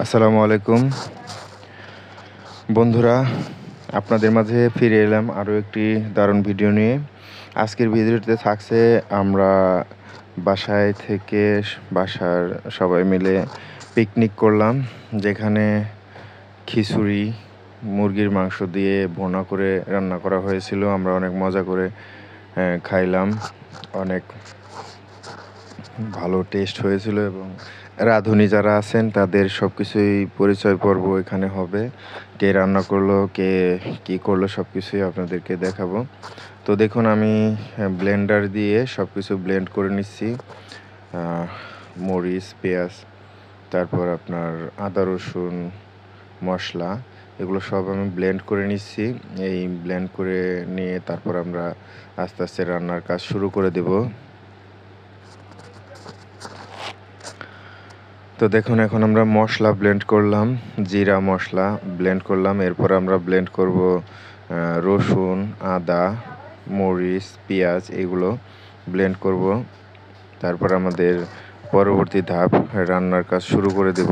আসসালামু আলাইকুম বন্ধুরা, আপনাদের মাঝে ফিরে এলাম আরও একটি দারুণ ভিডিও নিয়ে। আজকের ভিডিওতে থাকছে আমরা বাসায় থেকে বাসার সবাই মিলে পিকনিক করলাম, যেখানে খিচুড়ি মুরগির মাংস দিয়ে ভুনা করে রান্না করা হয়েছিল। আমরা অনেক মজা করে খাইলাম, অনেক ভালো টেস্ট হয়েছিল এবং রাঁধুনি যারা আছেন তাদের সব কিছুই পরিচয় পর্ব এখানে হবে। কে রান্না করলো, কে কী করলো, সব কিছুই আপনাদেরকে দেখাবো। তো দেখুন, আমি ব্লেন্ডার দিয়ে সব কিছু ব্লেন্ড করে নিচ্ছি। মরিচ, পেঁয়াজ, তারপর আপনার আদা রসুন মশলা, এগুলো সব আমি ব্লেন্ড করে নিচ্ছি। এই ব্লেন্ড করে নিয়ে তারপর আমরা আস্তে আস্তে রান্নার কাজ শুরু করে দেব। তো দেখুন, এখন আমরা মশলা ব্লেন্ড করলাম, জিরা মশলা ব্লেন্ড করলাম। এরপর আমরা ব্লেন্ড করব রসুন, আদা, মরিচ, পেঁয়াজ, এগুলো ব্লেন্ড করব। তারপর আমাদের পরবর্তী ধাপ রান্নার কাজ শুরু করে দেব।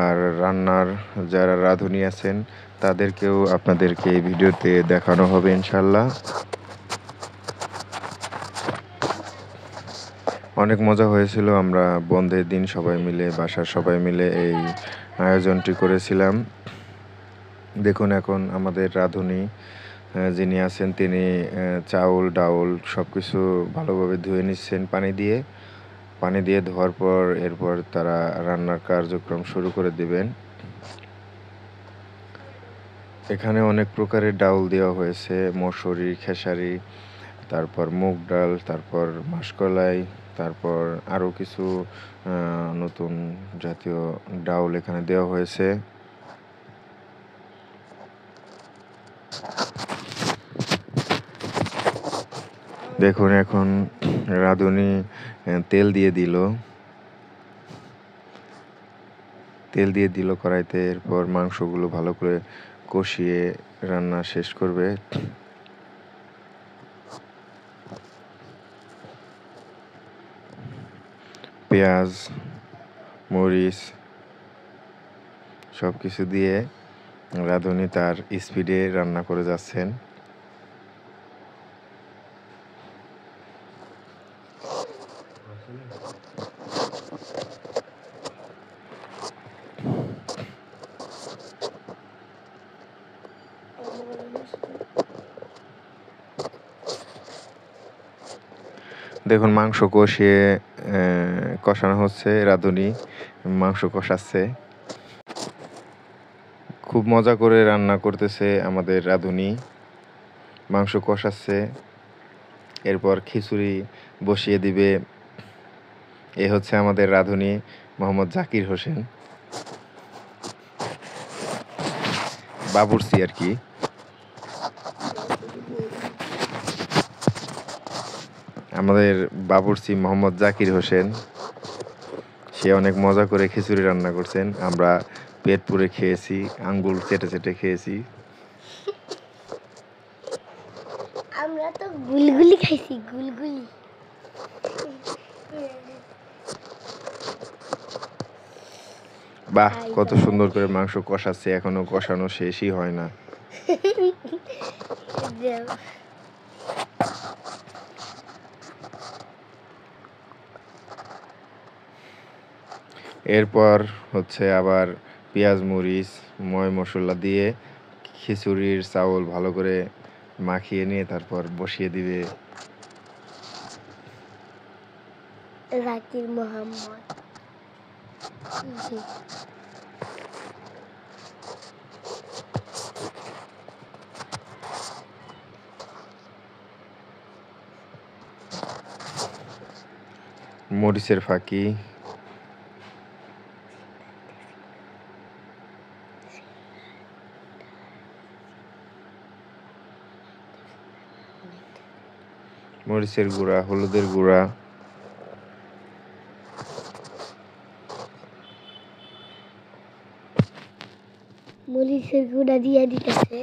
আর রান্নার যারা রাঁধুনি আছেন তাদেরকেও আপনাদেরকে এই ভিডিওতে দেখানো হবে ইনশাল্লাহ। অনেক মজা হয়েছিল। আমরা বন্ধের দিন সবাই মিলে, বাসার সবাই মিলে এই আয়োজনটি করেছিলাম। দেখুন, এখন আমাদের রাঁধুনি যিনি আছেন তিনি চাউল ডাউল সব কিছু ভালোভাবে ধুয়ে নিচ্ছেন পানি দিয়ে ধোয়ার পর এরপর তারা রান্নার কার্যক্রম শুরু করে দেবেন। এখানে অনেক প্রকারের ডাউল দেওয়া হয়েছে, মসুরি, খেসারি, তারপর মুগ ডাল, তারপর মাসকলাই, তারপর আরও কিছু নতুন জাতীয় ডাউল এখানে দেওয়া হয়েছে। দেখুন, এখন রাঁধুনি তেল দিয়ে দিল কড়াইতে। এরপর মাংসগুলো ভালো করে কষিয়ে রান্না শেষ করবে। পেঁয়াজ, মরিচ সব কিছু দিয়ে রাঁধুনি তার স্পিডে রান্না করে যাচ্ছেন। দেখুন, মাংস কষানো হচ্ছে, রাঁধুনি মাংস কষাচ্ছে। খুব মজা করে রান্না করতেছে আমাদের রাঁধুনি, মাংস কষাচ্ছে। এরপর খিচুড়ি বসিয়ে দিবে। এ হচ্ছে আমাদের রাঁধুনি মোহাম্মদ জাকির হোসেন, বাবুর্চি আর কি। আমাদের বাবুর্চি মোহাম্মদ জাকির হোসেন, সে অনেক মজা করে খিচুড়ি রান্না করছেন। আমরা পেট পুরে খেয়েছি, আঙ্গুল চেটে চেটে খেয়েছি। আমরা তো গুলগুলি খাইছি, গুলগুলি। বাহ, কত সুন্দর করে মাংস কষাচ্ছে, এখনো কষানো শেষই হয় না। এরপর হচ্ছে আবার পেঁয়াজ মরিচ ময় মশলা দিয়ে খিচুড়ির চাউল ভালো করে মাখিয়ে নিয়ে তারপর বসিয়ে দিবে জাকির মোহাম্মদ। মরিচের ফাঁকি। মরিচের গুঁড়া, হলুদের গুঁড়া, মরিচের গুঁড়া দিয়ে দিতেছে।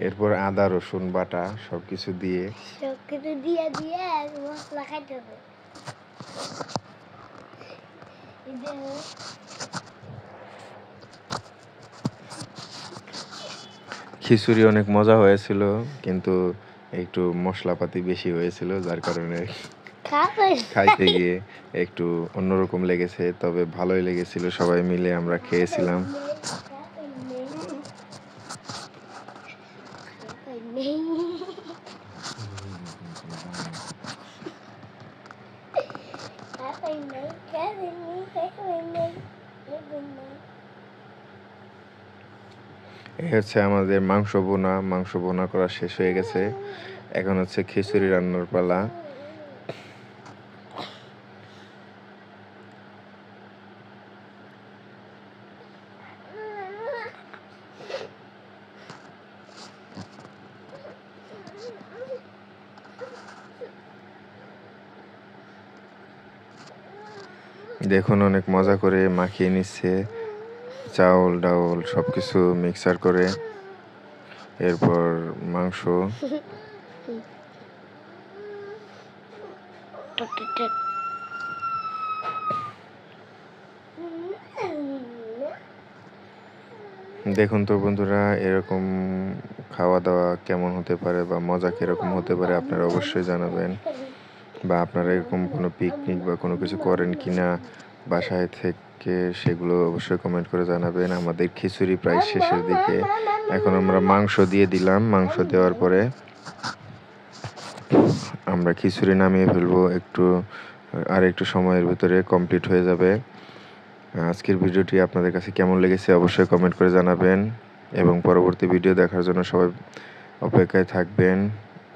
এরপর আদা রসুন বাটা সবকিছু দিয়ে মশলা খাইতে হবে। খিচুড়ি অনেক মজা হয়েছিল, কিন্তু একটু মশলাপাতি বেশি হয়েছিল, যার কারণে খাইতে গিয়ে একটু অন্যরকম লেগেছে। তবে ভালোই লেগেছিল, সবাই মিলে আমরা খেয়েছিলাম। এই হচ্ছে আমাদের মাংস বোনা করা শেষ হয়ে গেছে। এখন হচ্ছে খিচুড়ি রান্নার পালা। দেখুন অনেক মজা করে মাখিয়ে নিচ্ছে, চাউল ডাউল সব কিছু মিক্সার করে। এরপর মাংস দেখুন তো বন্ধুরা, এরকম খাওয়া দাওয়া কেমন হতে পারে বা মজা কীরকম হতে পারে আপনারা অবশ্যই জানাবেন। বা আপনারা এরকম কোনো পিকনিক বা কোনো কিছু করেন কি না বাসায় থেকে, সেগুলো অবশ্যই কমেন্ট করে জানাবেন। আমাদের খিচুড়ি প্রায় শেষের দিকে, এখন আমরা মাংস দিয়ে দিলাম। মাংস দেওয়ার পরে আমরা খিচুড়ি নামিয়ে ফেলবো। আর একটু সময়ের ভিতরে কমপ্লিট হয়ে যাবে। আজকের ভিডিওটি আপনাদের কাছে কেমন লেগেছে অবশ্যই কমেন্ট করে জানাবেন, এবং পরবর্তী ভিডিও দেখার জন্য সবাই অপেক্ষায় থাকবেন।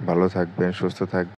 ভালো থাকবেন, সুস্থ থাকবেন।